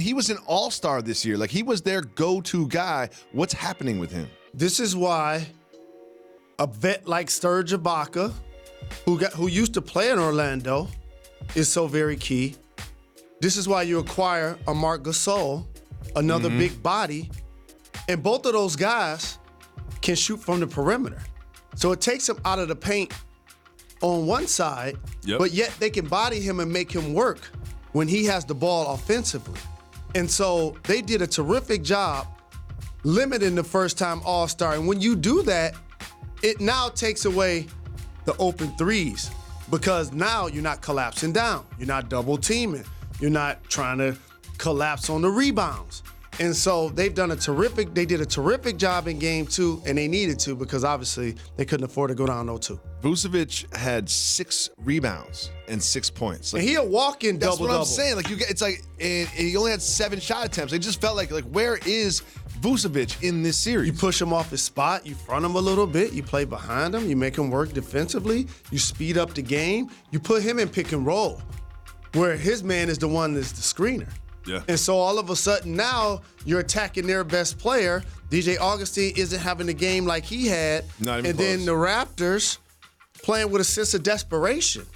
He was an all-star this year. Like, he was their go-to guy. What's happening with him? This is why a vet like Serge Ibaka, who used to play in Orlando, is so very key. This is why you acquire a Marc Gasol, another big body, and both of those guys can shoot from the perimeter. So it takes him out of the paint on one side, but yet they can body him and make him work when he has the ball offensively. And so they did a terrific job limiting the first-time All-Star. And when you do that, it now takes away the open threes because now you're not collapsing down. You're not double-teaming. You're not trying to collapse on the rebounds. And so they did a terrific job in game 2, and they needed to because obviously they couldn't afford to go down 0-2. Vucevic had 6 rebounds and 6 points. Like, and he a walk-in double-double. That's what I'm saying. Like, it's like, and he only had 7 shot attempts. It just felt like where is Vucevic in this series? You push him off his spot, you front him a little bit, you play behind him, you make him work defensively, you speed up the game, you put him in pick and roll, where his man is the one that's the screener. Yeah. And so all of a sudden now you're attacking their best player. DJ Augustine isn't having the game like he had. Not even and close. then the Raptors playing with a sense of desperation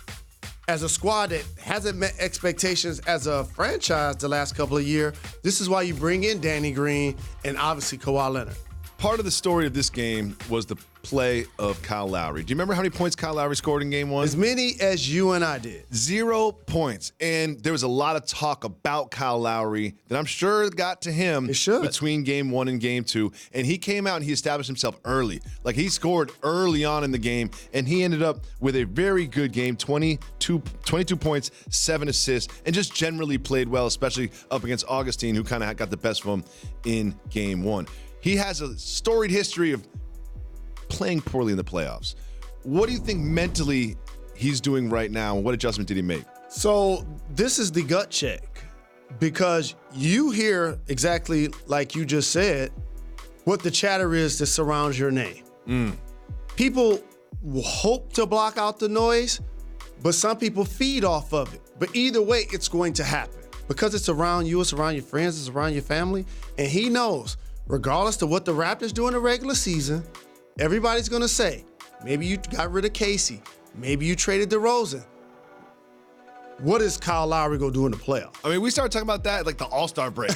as a squad that hasn't met expectations as a franchise the last couple of years. This is why you bring in Danny Green and obviously Kawhi Leonard. Part of the story of this game was the play of Kyle Lowry. Do you remember how many points Kyle Lowry scored in game 1? As many as you and I did. 0 points. And there was a lot of talk about Kyle Lowry that I'm sure got to him between game 1 and game 2. And he came out and he established himself early. Like, he scored early on in the game, and he ended up with a very good game, 22 points, 7 assists, and just generally played well, especially up against Augustine, who kind of got the best of him in game 1. He has a storied history of playing poorly in the playoffs. What do you think mentally he's doing right now, and what adjustment did he make? So this is the gut check, because you hear exactly like you just said what the chatter is that surrounds your name. People will hope to block out the noise, but some people feed off of it. But either way, it's going to happen because it's around you, it's around your friends, it's around your family, and he knows regardless of what the Raptors do in the regular season, everybody's going to say, maybe you got rid of Casey. Maybe you traded DeRozan. What is Kyle Lowry going to do in the playoffs? I mean, we started talking about that like the All-Star break.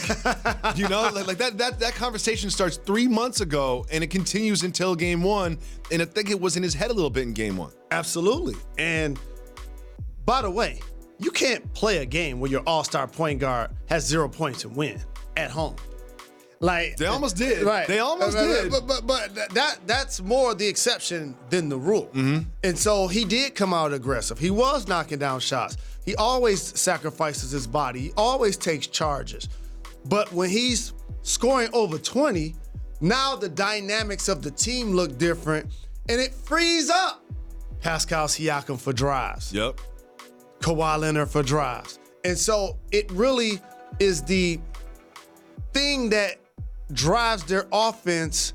You know, like that conversation starts 3 months ago, and it continues until game 1. And I think it was in his head a little bit in game 1. Absolutely. And by the way, you can't play a game where your All-Star point guard has 0 points and win at home. Like, they almost did. Right. They almost did. But that's more the exception than the rule. And so he did come out aggressive. He was knocking down shots. He always sacrifices his body. He always takes charges. But when he's scoring over 20, now the dynamics of the team look different, and it frees up Pascal Siakam for drives. Yep. Kawhi Leonard for drives. And so it really is the thing that drives their offense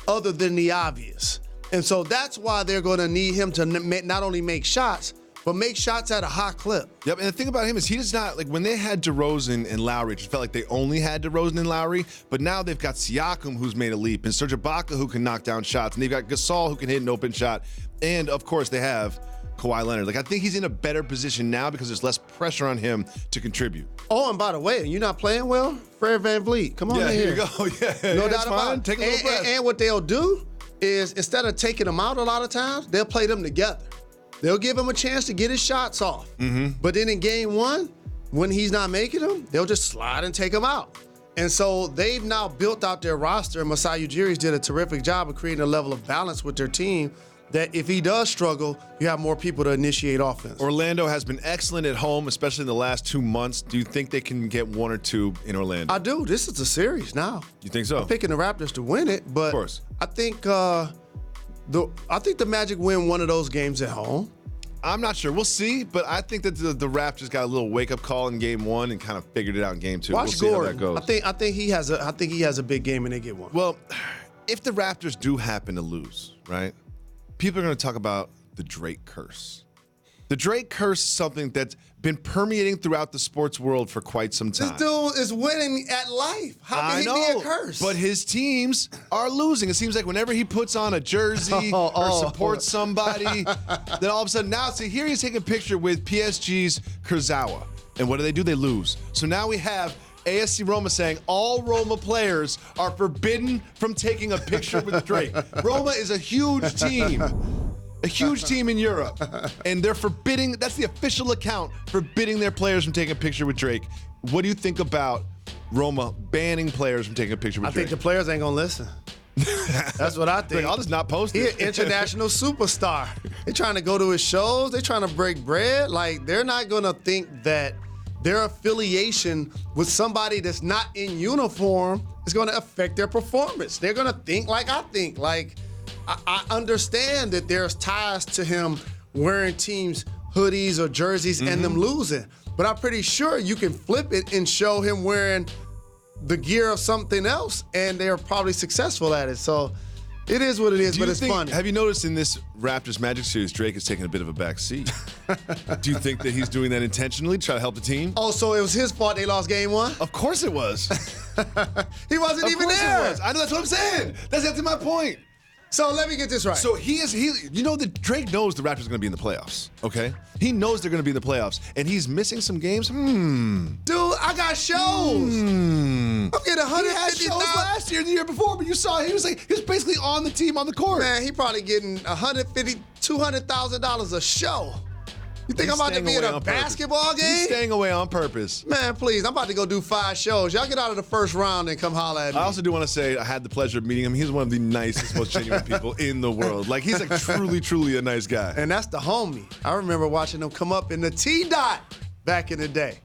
other than the obvious. And so that's why they're going to need him to not only make shots, but make shots at a high clip. Yep, and the thing about him is he does not, like when they had DeRozan and Lowry, it just felt like they only had DeRozan and Lowry, but now they've got Siakam who's made a leap, and Serge Ibaka who can knock down shots, and they've got Gasol who can hit an open shot, and of course they have Kawhi Leonard. Like, I think he's in a better position now because there's less pressure on him to contribute. Oh, and by the way, you're not playing well? Fred VanVleet, come on in here. Here you go. Yeah, no doubt about it. Take a little breath. And what they'll do is instead of taking them out a lot of times, they'll play them together. They'll give him a chance to get his shots off. But then in game 1, when he's not making them, they'll just slide and take him out. And so they've now built out their roster, and Masai Ujiri's did a terrific job of creating a level of balance with their team that if he does struggle, you have more people to initiate offense. Orlando has been excellent at home, especially in the last 2 months. Do you think they can get 1 or 2 in Orlando? I do. This is a series now. You think so? I'm picking the Raptors to win it, but of course. I think the Magic win one of those games at home. I'm not sure. We'll see, but I think that the Raptors got a little wake-up call in game 1 and kind of figured it out in game 2. Watch we'll see Gordon. how that goes. I think he has a big game and they get one. Well, if the Raptors do happen to lose, right? People are going to talk about the Drake curse. The Drake curse is something that's been permeating throughout the sports world for quite some time. This dude is winning at life. How can he be a curse? But his teams are losing. It seems like whenever he puts on a jersey or supports somebody, then all of a sudden now, see, here he's taking a picture with PSG's Kurzawa. And what do? They lose. So now we have AS Roma saying all Roma players are forbidden from taking a picture with Drake. Roma is a huge team. A huge team in Europe, and they're forbidding, that's the official account, forbidding their players from taking a picture with Drake. What do you think about Roma banning players from taking a picture with Drake? I think the players ain't gonna listen. That's what I think. Like, I'll just not post He's it. an international superstar. They're trying to go to his shows. They're trying to break bread. Like, they're not gonna think that their affiliation with somebody that's not in uniform is gonna affect their performance. They're gonna think like I think. Like, I understand that there's ties to him wearing teams' hoodies or jerseys and them losing. But I'm pretty sure you can flip it and show him wearing the gear of something else, and they're probably successful at it. So it is what it is, but it's funny. Have you noticed in this Raptors Magic series, Drake is taking a bit of a back seat? Do you think that he's doing that intentionally to try to help the team? Oh, so it was his fault they lost game one? Of course it was. He wasn't even there. It was. I know, that's what I'm saying. That's exactly my point. So let me get this right. So you know that Drake knows the Raptors are going to be in the playoffs, okay? He knows they're going to be in the playoffs, and he's missing some games. Dude, I got shows. I'm getting 150. He had shows last year and the year before, but you saw he was basically on the team on the court. Man, he probably getting $150,000, $200,000 a show. You think I'm about to be at a basketball game? He's staying away on purpose. Man, please, I'm about to go do 5 shows. Y'all get out of the first round and come holler at me. I also do want to say I had the pleasure of meeting him. He's one of the nicest, most genuine people in the world. Like, he's like truly, truly a nice guy. And that's the homie. I remember watching him come up in the T-Dot back in the day.